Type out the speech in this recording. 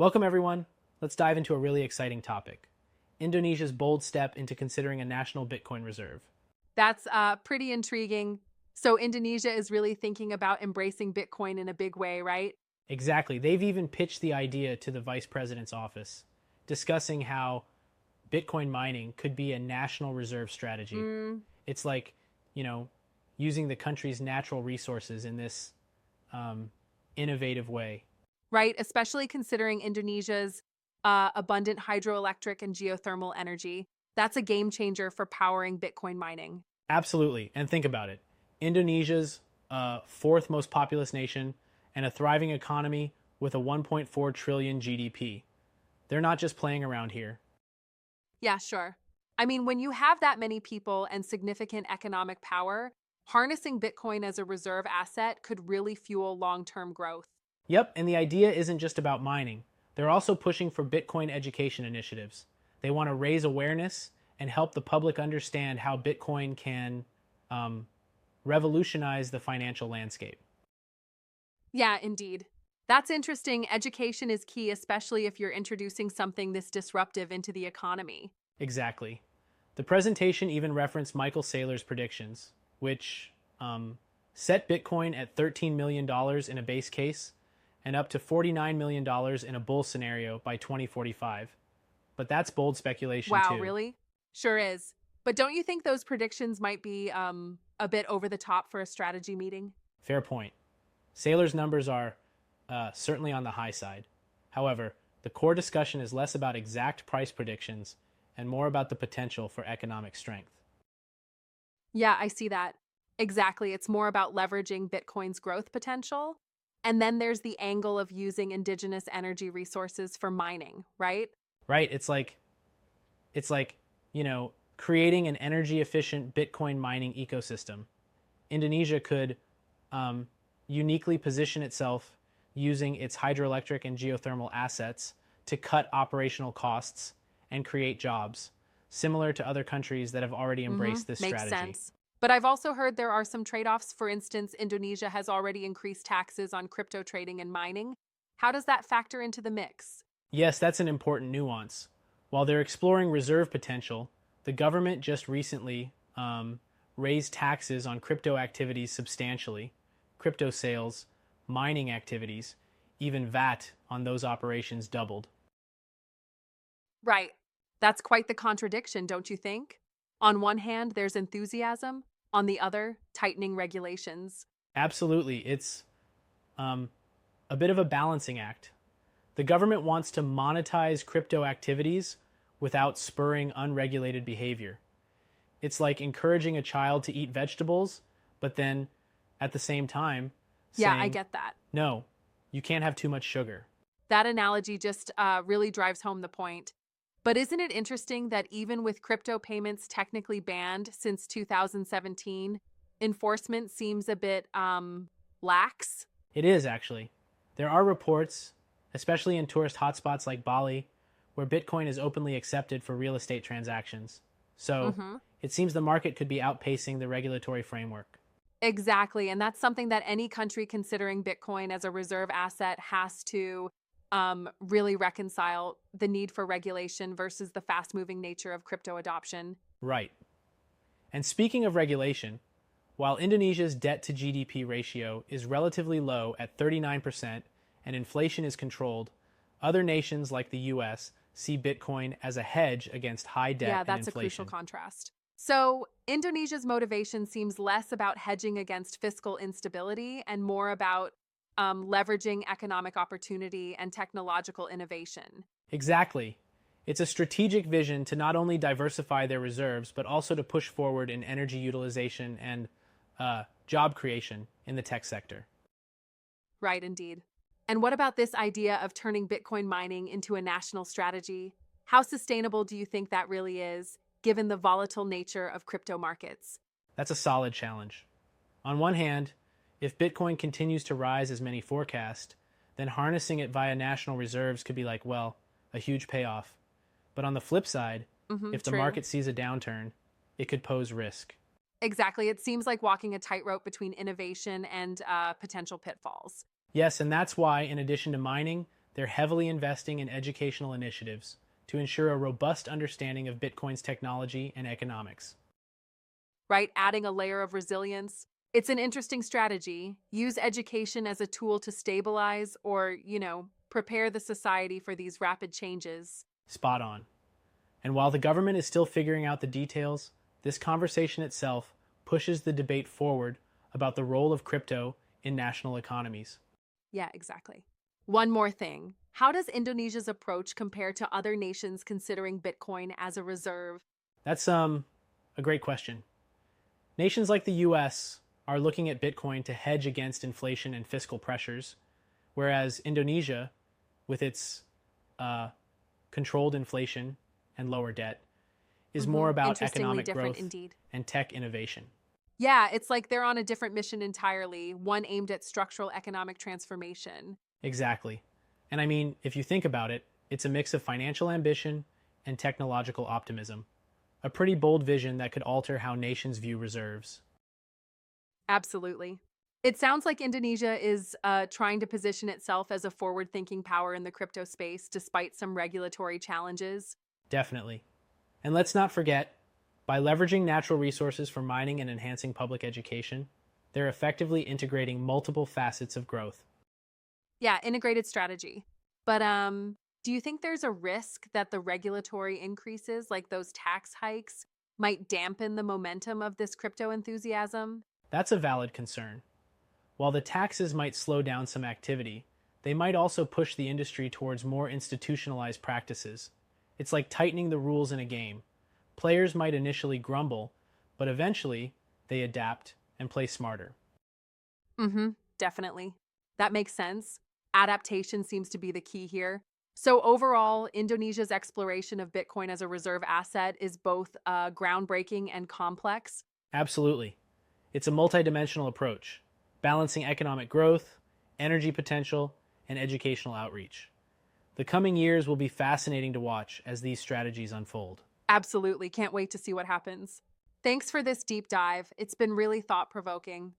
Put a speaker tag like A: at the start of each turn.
A: Welcome, everyone. Let's dive into a really exciting topic: Indonesia's bold step into considering a national Bitcoin reserve.
B: That's pretty intriguing. So, Indonesia is really thinking about embracing Bitcoin in a big way, right?
A: Exactly. They've even pitched the idea to the vice president's office, discussing how Bitcoin mining could be a national reserve strategy.
B: Mm,
A: It's like, you know, using the country's natural resources in this um, innovative way.
B: right. Especially considering Indonesia's abundant hydroelectric and geothermal energy. That's a game changer for powering Bitcoin mining.
A: Absolutely. And think about it: Indonesia's fourth most populous nation and a thriving economy with a 1.4 trillion GDP. They're not just playing around here.
B: Yeah, sure. I mean, when you have that many people and significant economic power, harnessing Bitcoin as a reserve asset could really fuel long term growth.
A: Yep, and the idea isn't just about mining. They're also pushing for Bitcoin education initiatives. They want to raise awareness and help the public understand how Bitcoin can um, revolutionize the financial landscape.
B: Yeah, indeed. That's interesting. Education is key, especially if you're introducing something this disruptive into the economy.
A: Exactly. The presentation even referenced Michael Saylor's predictions, which set Bitcoin at $13 million dollars in a base case and up to $49 million dollars in a bull scenario by 2045. But that's bold speculation,
B: Wow,
A: too.
B: really? Sure is. But don't you think those predictions might be a bit over the top for a strategy meeting?
A: Fair point. Saylor's numbers are certainly on the high side. However, the core discussion is less about exact price predictions and more about the potential for economic strength.
B: Yeah, I see that. Exactly. It's more about leveraging Bitcoin's growth potential. And then there's the angle of using indigenous energy resources for mining, right?
A: Right? It's like, creating an energy efficient Bitcoin mining ecosystem. Indonesia could um, uniquely position itself using its hydroelectric and geothermal assets to cut operational costs and create jobs, similar to other countries that have already embraced this
B: Makes
A: strategy.
B: sense. But I've also heard there are some trade offs. For instance, Indonesia has already increased taxes on crypto trading and mining. How does that factor into the mix?
A: Yes, that's an important nuance. While they're exploring reserve potential, the government just recently raised taxes on crypto activities substantially: crypto sales, mining activities, even VAT on those operations doubled.
B: Right. That's quite the contradiction, don't you think? On one hand, there's enthusiasm, on the other, tightening regulations.
A: Absolutely, it's um, a bit of a balancing act. The government wants to monetize crypto activities without spurring unregulated behavior. It's like encouraging a child to eat vegetables, but then at the same time
B: Yeah, I
A: saying,
B: get that.
A: no, you can't have too much sugar.
B: That analogy just really drives home the point. But isn't it interesting that even with crypto payments technically banned since 2017, enforcement seems a bit lax?
A: It is actually. There are reports, especially in tourist hotspots like Bali, where Bitcoin is openly accepted for real estate transactions. So
B: Mm-hmm.
A: it seems the market could be outpacing the regulatory framework.
B: Exactly. And that's something that any country considering Bitcoin as a reserve asset has to really reconcile the need for regulation versus the fast moving nature of crypto adoption.
A: Right. And speaking of regulation, while Indonesia's debt to GDP ratio is relatively low at 39% and inflation is controlled, other nations like the US see Bitcoin as a hedge against high debt
B: Yeah,
A: and
B: that's a crucial
A: inflation.
B: contrast. So, Indonesia's motivation seems less about hedging against fiscal instability and more about leveraging economic opportunity and technological innovation.
A: Exactly. It's a strategic vision to not only diversify their reserves, but also to push forward in energy utilization and job creation in the tech sector.
B: Right, indeed. And what about this idea of turning Bitcoin mining into a national strategy? How sustainable do you think that really is, given the volatile nature of crypto markets?
A: That's a solid challenge. On one hand, if Bitcoin continues to rise as many forecast, then harnessing it via national reserves could be like, well, a huge payoff. But on the flip side, if the
B: True.
A: market sees a downturn, it could pose risk.
B: Exactly. It seems like walking a tightrope between innovation and potential pitfalls.
A: Yes, and that's why, in addition to mining, they're heavily investing in educational initiatives to ensure a robust understanding of Bitcoin's technology and economics.
B: Right? Adding a layer of resilience. It's an interesting strategy. Use education as a tool to stabilize or, prepare the society for these rapid changes.
A: Spot on. And while the government is still figuring out the details, this conversation itself pushes the debate forward about the role of crypto in national economies.
B: Yeah, exactly. One more thing. How does Indonesia's approach compare to other nations considering Bitcoin as a reserve?
A: That's a great question. Nations like the US are looking at Bitcoin to hedge against inflation and fiscal pressures, whereas Indonesia, with its controlled inflation and lower debt, is more about
B: Interestingly
A: economic
B: different
A: growth
B: indeed.
A: and tech innovation.
B: Yeah, it's like they're on a different mission entirely, one aimed at structural economic transformation.
A: Exactly. And I mean, if you think about it, it's a mix of financial ambition and technological optimism. A pretty bold vision that could alter how nations view reserves.
B: Absolutely. It sounds like Indonesia is trying to position itself as a forward thinking power in the crypto space despite some regulatory challenges.
A: Definitely. And let's not forget, by leveraging natural resources for mining and enhancing public education, they're effectively integrating multiple facets of growth.
B: Yeah, integrated strategy. But do you think there's a risk that the regulatory increases, like those tax hikes, might dampen the momentum of this crypto enthusiasm?
A: That's a valid concern. While the taxes might slow down some activity, they might also push the industry towards more institutionalized practices. It's like tightening the rules in a game. Players might initially grumble, but eventually they adapt and play smarter.
B: Mm-hmm, definitely. That makes sense. Adaptation seems to be the key here. So overall, Indonesia's exploration of Bitcoin as a reserve asset is both groundbreaking and complex.
A: Absolutely. It's a multidimensional approach, balancing economic growth, energy potential, and educational outreach. The coming years will be fascinating to watch as these strategies unfold.
B: Absolutely. Can't wait to see what happens. Thanks for this deep dive. It's been really thought provoking.